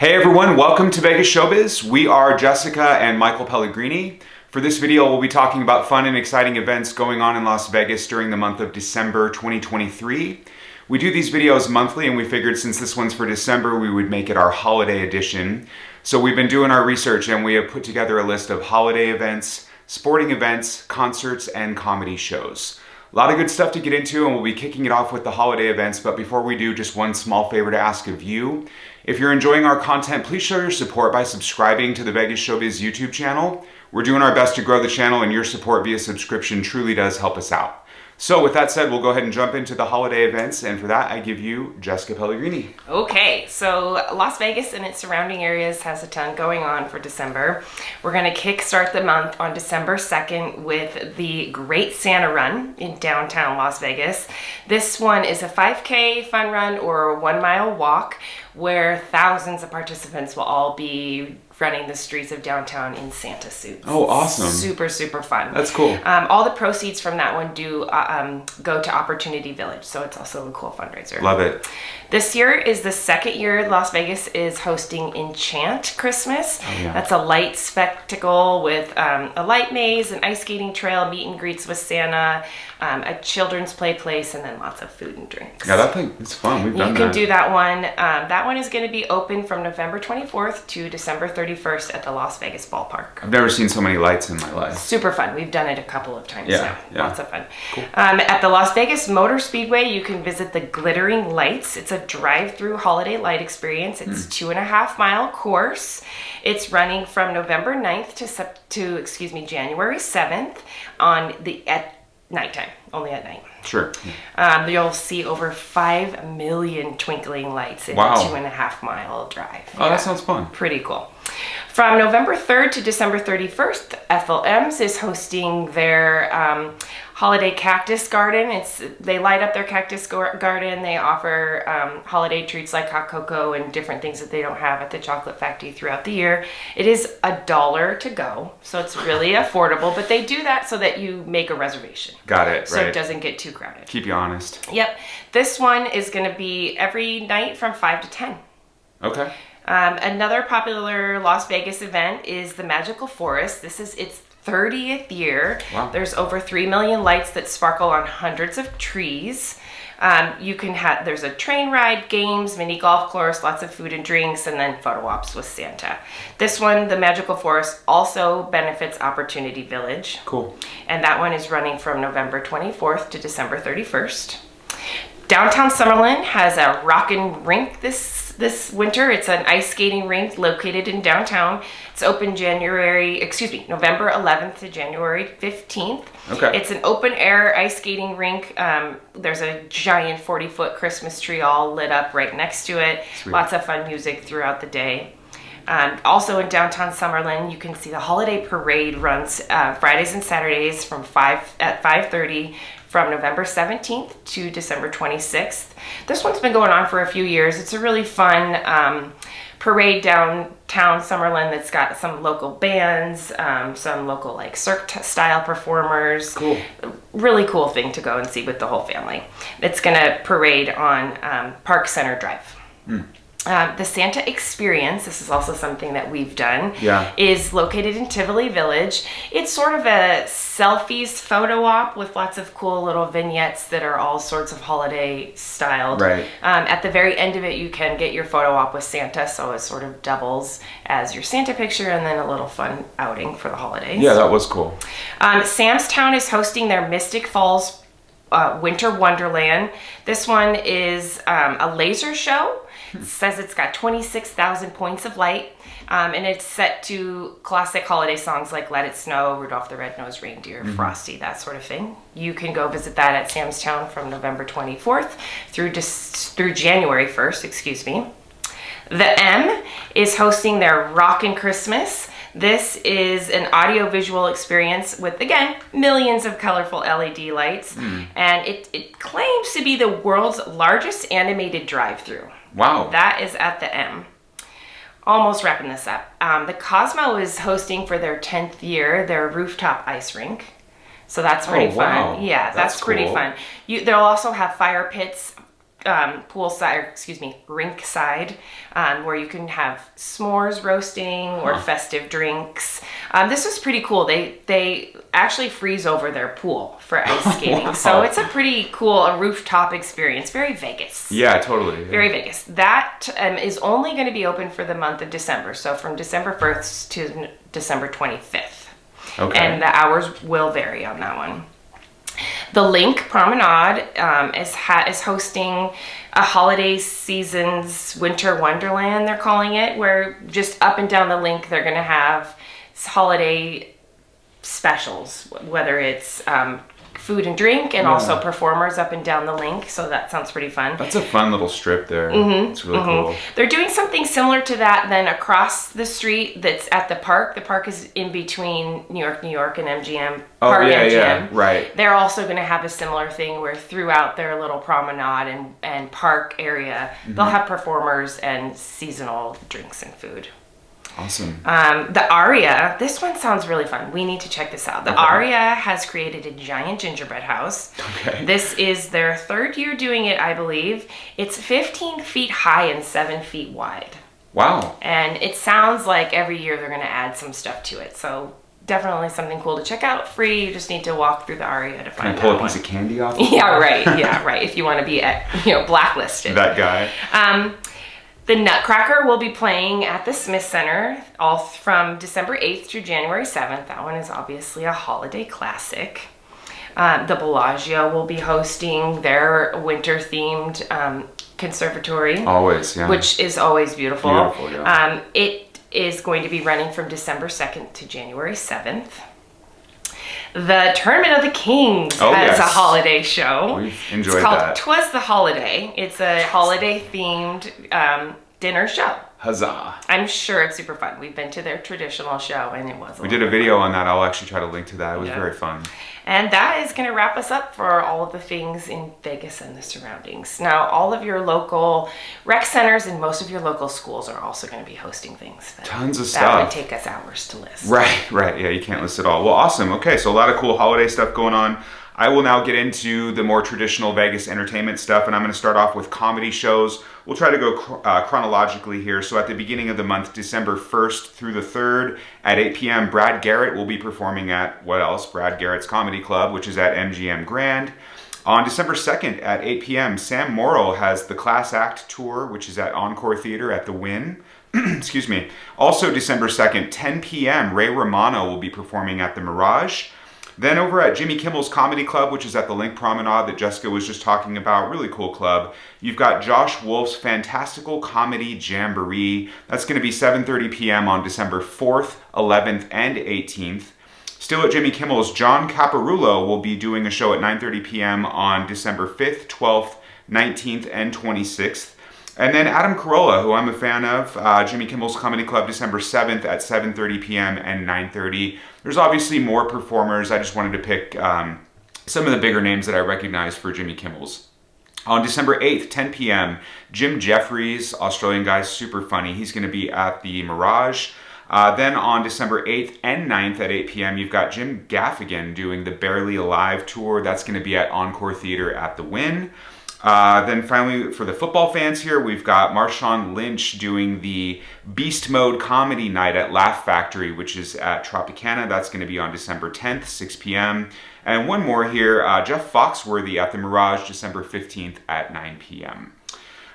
Hey everyone, welcome to Vegas Showbiz. We are Jessica and Michael Pellegrini. For this video, we'll be talking about fun and exciting events going on in Las Vegas during the month of December 2023. We do these videos monthly and we figured since this one's for December, we would make it our holiday edition. So we've been doing our research and we have put together a list of holiday events, sporting events, concerts, and comedy shows. A lot of good stuff to get into, and we'll be kicking it off with the holiday events, but before we do, just one small favor to ask of you. If you're enjoying our content, please show your support by subscribing to the Vegas Showbiz YouTube channel. We're doing our best to grow the channel, and your support via subscription truly does help us out. So with that said, we'll go ahead and jump into the holiday events, and for that, I give you Jessica Pellegrini. Okay, so Las Vegas and its surrounding areas has a ton going on for December. We're going to kickstart the month on December 2nd with the Great Santa Run in downtown Las Vegas. This one is a 5K fun run or a 1 mile walk where thousands of participants will all be running the streets of downtown in Santa suits. Oh, awesome. Super, super fun. That's cool. All the proceeds from that one do go to Opportunity Village, so it's also a cool fundraiser. Love it. This year is the second year Las Vegas is hosting Enchant Christmas. Oh, yeah. That's a light spectacle with a light maze, an ice skating trail, meet and greets with Santa, a children's play place, and then lots of food and drinks. Yeah, that thing, it's fun. We've done that. You can do that one. That one is going to be open from November 24th to December 31st at the Las Vegas Ballpark. I've never seen so many lights in my life. Super fun. We've done it a couple of times now. Yeah. Lots of fun. Cool. At the Las Vegas Motor Speedway, you can visit the Glittering Lights. It's a drive-through holiday light experience. It's 2.5 mile course. It's running from November 9th to January 7th at nighttime, only at night. Sure. You'll see over 5 million twinkling lights in Wow. a 2.5 mile drive. Oh, that sounds fun. Pretty cool. From November 3rd to December 31st, FLM's is hosting their holiday cactus garden. They light up their cactus garden. They offer holiday treats like hot cocoa and different things that they don't have at the chocolate factory throughout the year. It is $1 to go, so it's really affordable, but they do that so that you make a reservation. Got it, So right. it doesn't get too crowded. Keep you honest. Yep. This one is going to be every night from 5 to 10. Okay. Another popular Las Vegas event is the Magical Forest. This is its 30th year. Wow. There's over 3 million lights that sparkle on hundreds of trees. There's a train ride, games, mini golf course, lots of food and drinks, and then photo ops with Santa. This one, the Magical Forest, also benefits Opportunity Village. Cool. And that one is running from November 24th to December 31st. Downtown Summerlin has a rockin' rink this winter. It's an ice skating rink located in downtown. It's open November 11th to January 15th. Okay. It's an open air ice skating rink. There's a giant 40-foot Christmas tree all lit up right next to it. Sweet. Lots of fun music throughout the day. Also in downtown Summerlin, you can see the holiday parade runs Fridays and Saturdays at 5:30 from November 17th to December 26th. This one's been going on for a few years. It's a really fun parade downtown Summerlin that's got some local bands, some local like Cirque-style performers. Cool. Really cool thing to go and see with the whole family. It's going to parade on Park Center Drive. The Santa Experience, this is also something that we've done, is located in Tivoli Village. It's sort of a selfies photo op with lots of cool little vignettes that are all sorts of holiday styled. Right. At the very end of it, you can get your photo op with Santa, so it sort of doubles as your Santa picture and then a little fun outing for the holidays. Yeah, that was cool. Sam's Town is hosting their Mystic Falls Winter Wonderland. This one is a laser show. It says it's got 26,000 points of light, and it's set to classic holiday songs like Let It Snow, Rudolph the Red-Nosed Reindeer, Frosty, that sort of thing. You can go visit that at Sam's Town from November 24th through January 1st, The M is hosting their Rockin' Christmas. This is an audio-visual experience with, again, millions of colorful LED lights, and it claims to be the world's largest animated drive-through. Wow. That is at the M. Almost wrapping this up. The Cosmo is hosting for their 10th year their rooftop ice rink. So that's pretty fun. Wow. Yeah, that's pretty cool. fun. They'll also have fire pits rink side, where you can have s'mores roasting or festive drinks. This was pretty cool. They actually freeze over their pool for ice skating. Wow. So it's a pretty cool rooftop experience. Very Vegas. Yeah, totally. Yeah. Very Vegas. That is only going to be open for the month of December. So from December 1st to December 25th. Okay. And the hours will vary on that one. The Link Promenade is hosting a holiday season's winter wonderland, they're calling it, where just up and down the link they're going to have holiday specials, whether it's food and drink and also performers up and down the link. So that sounds pretty fun. That's a fun little strip there. It's really cool. They're doing something similar to that then across the street that's at the park. The park is in between New York and MGM. Yeah, right. They're also going to have a similar thing where throughout their little promenade and park area, they'll have performers and seasonal drinks and food. Awesome. The Aria, this one sounds really fun. We need to check this out. The Aria has created a giant gingerbread house. Okay. This is their third year doing it, I believe. It's 15 feet high and 7 feet wide. Wow. And it sounds like every year they're going to add some stuff to it. So definitely something cool to check out. Free. You just need to walk through the Aria to find Can I pull that a piece of candy off? Yeah, right. Yeah, right. If you want to be blacklisted. That guy. The Nutcracker will be playing at the Smith Center all from December 8th through January 7th. That one is obviously a holiday classic. The Bellagio will be hosting their winter-themed conservatory. Always, yeah. Which is always beautiful. Beautiful, yeah. It is going to be running from December 2nd to January 7th. The Tournament of the Kings has a holiday show. We've enjoyed it's called that. 'Twas the Holiday. It's a holiday-themed dinner show. Huzzah. I'm sure it's super fun. We've been to their traditional show, and it was We did a video on that. I'll actually try to link to that. It was very fun. And that is going to wrap us up for all of the things in Vegas and the surroundings. Now, all of your local rec centers and most of your local schools are also going to be hosting things. Tons of That stuff. would take us hours to list. Right. Yeah, you can't list it all. Well, awesome. Okay, so a lot of cool holiday stuff going on. I will now get into the more traditional Vegas entertainment stuff, and I'm going to start off with comedy shows. We'll try to go chronologically here. So at the beginning of the month, December 1st through the 3rd at 8 p.m., Brad Garrett will be performing at, what else? Brad Garrett's Comedy Club, which is at MGM Grand. On December 2nd at 8 p.m., Sam Morrill has the Class Act Tour, which is at Encore Theater at the Wynn. Excuse me. Also December 2nd, 10 p.m., Ray Romano will be performing at the Mirage. Then over at Jimmy Kimmel's Comedy Club, which is at the Link Promenade that Jessica was just talking about, really cool club, you've got Josh Wolf's Fantastical Comedy Jamboree. That's going to be 7:30 p.m. on December 4th, 11th, and 18th. Still at Jimmy Kimmel's, John Caparulo will be doing a show at 9:30 p.m. on December 5th, 12th, 19th, and 26th. And then Adam Carolla, who I'm a fan of, Jimmy Kimmel's Comedy Club, December 7th at 7:30 p.m. and 9:30. There's obviously more performers. I just wanted to pick some of the bigger names that I recognize for Jimmy Kimmel's. On December 8th, 10 p.m., Jim Jeffries, Australian guy, super funny. He's going to be at the Mirage. Then on December 8th and 9th at 8 p.m., you've got Jim Gaffigan doing the Barely Alive tour. That's going to be at Encore Theater at the Wynn. Then finally, for the football fans here, we've got Marshawn Lynch doing the Beast Mode Comedy Night at Laugh Factory, which is at Tropicana. That's going to be on December 10th, 6 p.m. And one more here, Jeff Foxworthy at the Mirage, December 15th at 9 p.m.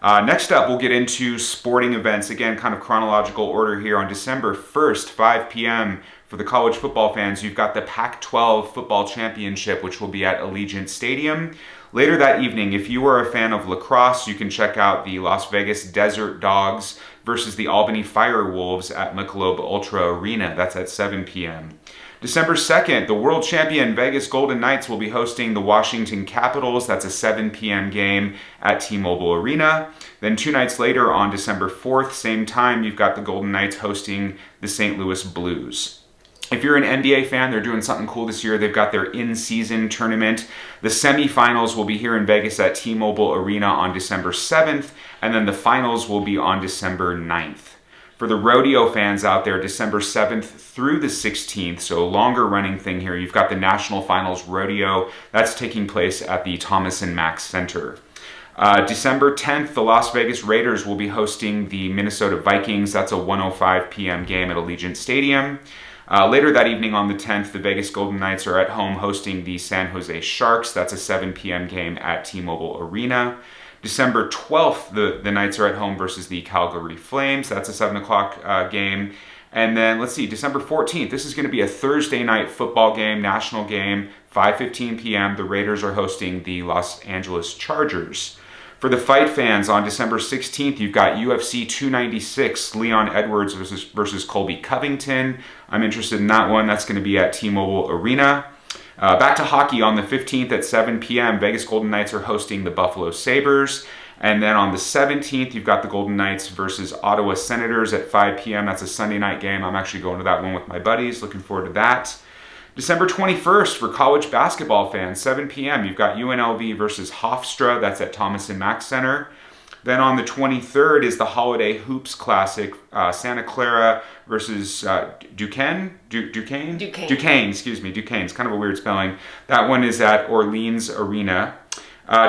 Next up, we'll get into sporting events. Again, kind of chronological order here. On December 1st, 5 p.m., for the college football fans, you've got the Pac-12 Football Championship, which will be at Allegiant Stadium. Later that evening, if you are a fan of lacrosse, you can check out the Las Vegas Desert Dogs versus the Albany Firewolves at Michelob Ultra Arena. That's at 7 p.m. December 2nd, the world champion Vegas Golden Knights will be hosting the Washington Capitals. That's a 7 p.m. game at T-Mobile Arena. Then 2 nights later, on December 4th, same time, you've got the Golden Knights hosting the St. Louis Blues. If you're an NBA fan, they're doing something cool this year. They've got their in-season tournament. The semifinals will be here in Vegas at T-Mobile Arena on December 7th, and then the finals will be on December 9th. For the rodeo fans out there, December 7th through the 16th, so a longer running thing here, you've got the National Finals Rodeo. That's taking place at the Thomas & Mack Center. December 10th, the Las Vegas Raiders will be hosting the Minnesota Vikings. That's a 1:05 p.m. game at Allegiant Stadium. Later that evening on the 10th, the Vegas Golden Knights are at home hosting the San Jose Sharks. That's a 7 p.m. game at T-Mobile Arena. December 12th, the Knights are at home versus the Calgary Flames. That's a 7 o'clock game. And then, let's see, December 14th, this is going to be a Thursday night football game, national game, 5:15 p.m. The Raiders are hosting the Los Angeles Chargers. For the fight fans, on December 16th, you've got UFC 296, Leon Edwards versus Colby Covington. I'm interested in that one. That's going to be at T-Mobile Arena. Back to hockey on the 15th at 7 p.m. Vegas Golden Knights are hosting the Buffalo Sabres. And then on the 17th, you've got the Golden Knights versus Ottawa Senators at 5 p.m. That's a Sunday night game. I'm actually going to that one with my buddies. Looking forward to that. December 21st for college basketball fans, 7 p.m. You've got UNLV versus Hofstra. That's at Thomas and Mack Center. Then on the 23rd is the Holiday Hoops Classic, Santa Clara versus Duquesne. It's kind of a weird spelling. That one is at Orleans Arena.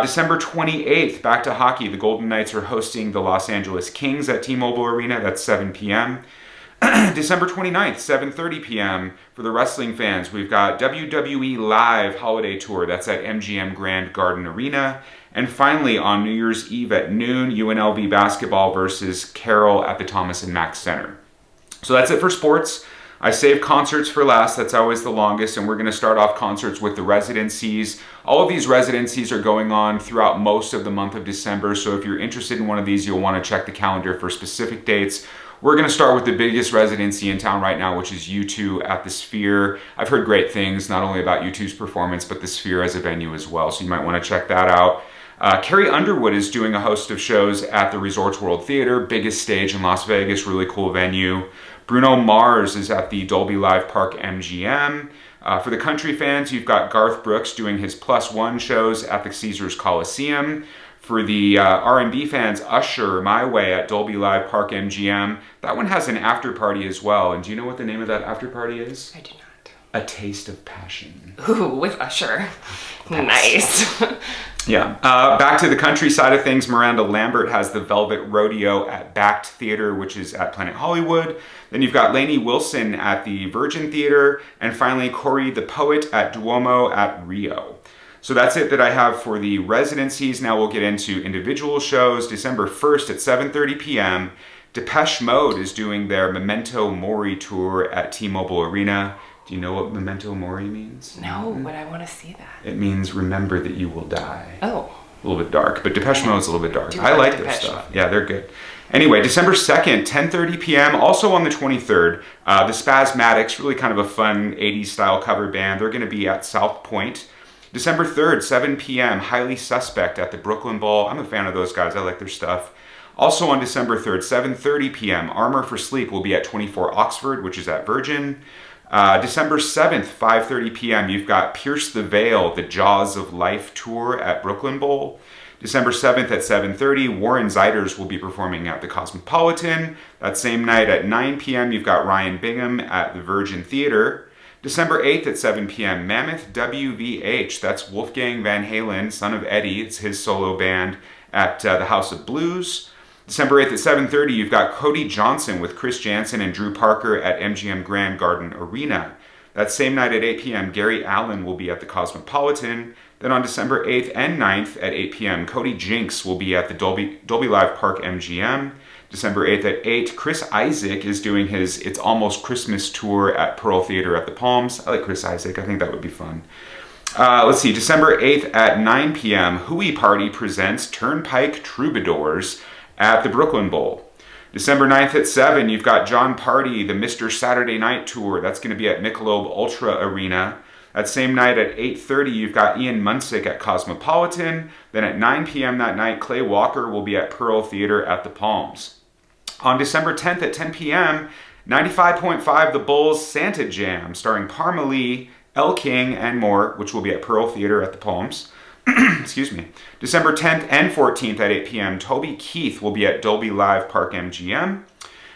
December 28th, back to hockey. The Golden Knights are hosting the Los Angeles Kings at T-Mobile Arena. That's 7 p.m. December 29th, 7:30 p.m. For the wrestling fans, we've got WWE Live Holiday Tour. That's at MGM Grand Garden Arena. And finally, on New Year's Eve at noon, UNLV basketball versus Carroll at the Thomas and Mack Center. So that's it for sports. I saved concerts for last. That's always the longest, and we're going to start off concerts with the residencies. All of these residencies are going on throughout most of the month of December, so if you're interested in one of these, you'll want to check the calendar for specific dates. We're going to start with the biggest residency in town right now, which is U2 at the Sphere. I've heard great things, not only about U2's performance, but the Sphere as a venue as well, so you might want to check that out. Carrie Underwood is doing a host of shows at the Resorts World Theater, biggest stage in Las Vegas, really cool venue. Bruno Mars is at the Dolby Live Park MGM. For the country fans, you've got Garth Brooks doing his Plus One shows at the Caesars Coliseum. For the R&B fans, Usher, My Way at Dolby Live Park MGM. That one has an after party as well. And do you know what the name of that after party is? I do not. A Taste of Passion. Ooh, with Usher. Nice. Yeah. Back to the country side of things, Miranda Lambert has the Velvet Rodeo at Bact Theater, which is at Planet Hollywood. Then you've got Lainey Wilson at the Virgin Theater. And finally, Corey the Poet at Duomo at Rio. So that's it that I have for the residencies. Now we'll get into individual shows. December 1st at 7:30 p.m. Depeche Mode is doing their Memento Mori tour at T-Mobile Arena. Do you know what Memento Mori means? No, but I want to see that. It means remember that you will die. Oh. A little bit dark, but Depeche Mode's a little bit dark. Do I like their Depeche stuff. Mode. Yeah, they're good. Anyway, December 2nd, 10:30 p.m. Also on the 23rd, the Spasmatics, really kind of a fun 80s style cover band. They're going to be at South Point. December 3rd, 7 p.m., Highly Suspect at the Brooklyn Bowl. I'm a fan of those guys. I like their stuff. Also on December 3rd, 7:30 p.m., Armor for Sleep will be at 24 Oxford, which is at Virgin. December 7th, 5:30 p.m., you've got Pierce the Veil, the Jaws of Life tour at Brooklyn Bowl. December 7th at 7:30, Warren Ziders will be performing at the Cosmopolitan. That same night at 9 p.m., you've got Ryan Bingham at the Virgin Theater. December 8th at 7 p.m., Mammoth WVH, that's Wolfgang Van Halen, son of Eddie, it's his solo band at the House of Blues. December 8th at 7:30, you've got Cody Johnson with Chris Jansen and Drew Parker at MGM Grand Garden Arena. That same night at 8 p.m., Gary Allen will be at the Cosmopolitan. Then on December 8th and 9th at 8 p.m., Cody Jinks will be at the Dolby Live Park MGM. December 8th at 8, Chris Isaak is doing his It's Almost Christmas tour at Pearl Theater at the Palms. I like Chris Isaak. I think that would be fun. Let's see, December 8th at 9 p.m., Hooey Party presents Turnpike Troubadours at the Brooklyn Bowl. December 9th at 7, you've got John Party, the Mr. Saturday Night Tour. That's going to be at Michelob Ultra Arena. That same night at 8:30, you've got Ian Munsick at Cosmopolitan. Then at 9 p.m. that night, Clay Walker will be at Pearl Theater at the Palms. On December 10th at 10 p.m., 95.5 The Bulls Santa Jam, starring Parma Lee, Elle King, and more, which will be at Pearl Theater at the Palms. Excuse me. December 10th and 14th at 8 p.m., Toby Keith will be at Dolby Live Park MGM.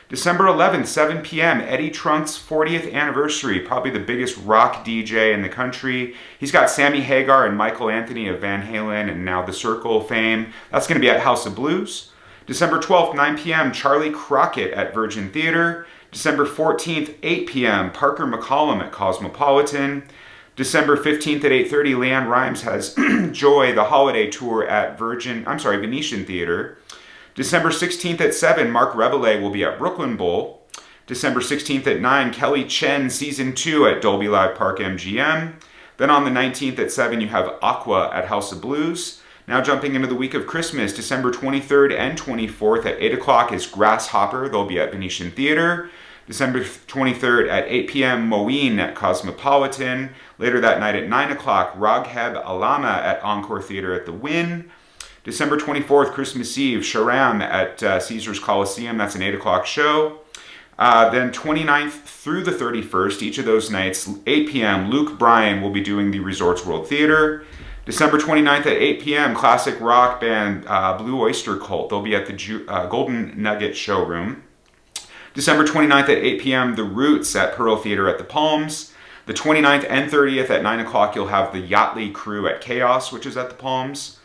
December 11th, 7 p.m., Eddie Trunk's 40th anniversary, probably the biggest rock DJ in the country. He's got Sammy Hagar and Michael Anthony of Van Halen and now The Circle fame. That's going to be at House of Blues. December 12th, 9 p.m., Charlie Crockett at Virgin Theater. December 14th, 8 p.m., Parker McCollum at Cosmopolitan. December 15th at 8:30, Leanne Rimes has Joy, the Holiday Tour at Venetian Theater. December 16th at 7, Mark Rebele will be at Brooklyn Bowl. December 16th at 9, Kelly Chen Season 2 at Dolby Live Park MGM. Then on the 19th at 7, you have Aqua at House of Blues. Now jumping into the week of Christmas, December 23rd and 24th at 8 o'clock is Grasshopper. They'll be at Venetian Theater. December 23rd at 8 p.m., Moeen at Cosmopolitan. Later that night at 9 o'clock, Ragheb Alama at Encore Theater at the Wynn. December 24th, Christmas Eve, Sharam at Caesars Coliseum. That's an 8 o'clock show. Then 29th through the 31st, each of those nights, 8 p.m., Luke Bryan will be doing the Resorts World Theater. December 29th at 8 p.m., classic rock band Blue Oyster Cult. They'll be at the Golden Nugget Showroom. December 29th at 8 p.m., The Roots at Pearl Theater at the Palms. The 29th and 30th at 9 o'clock, you'll have the Yachtly Crew at Chaos, which is at the Palms.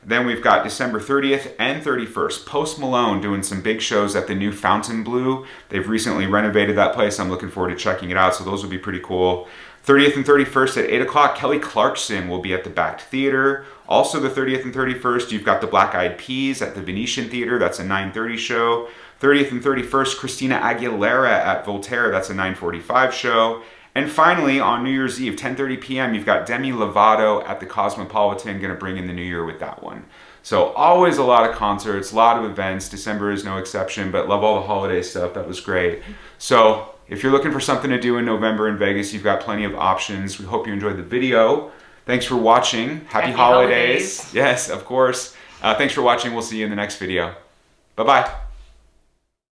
Then we've got December 30th and 31st, Post Malone doing some big shows at the new Fontainebleau. They've recently renovated that place. I'm looking forward to checking it out, so those will be pretty cool. 30th and 31st at 8 o'clock, Kelly Clarkson will be at the Backed Theater. Also the 30th and 31st, you've got the Black Eyed Peas at the Venetian Theater. That's a 9:30 show. 30th and 31st, Christina Aguilera at Voltaire. That's a 9:45 show. And finally, on New Year's Eve, 10:30 p.m., you've got Demi Lovato at the Cosmopolitan, going to bring in the new year with that one. So always a lot of concerts, a lot of events. December is no exception, but love all the holiday stuff. That was great. So if you're looking for something to do in November in Vegas, you've got plenty of options. We hope you enjoyed the video. Thanks for watching. Happy holidays. Yes, of course. Thanks for watching. We'll see you in the next video. Bye-bye.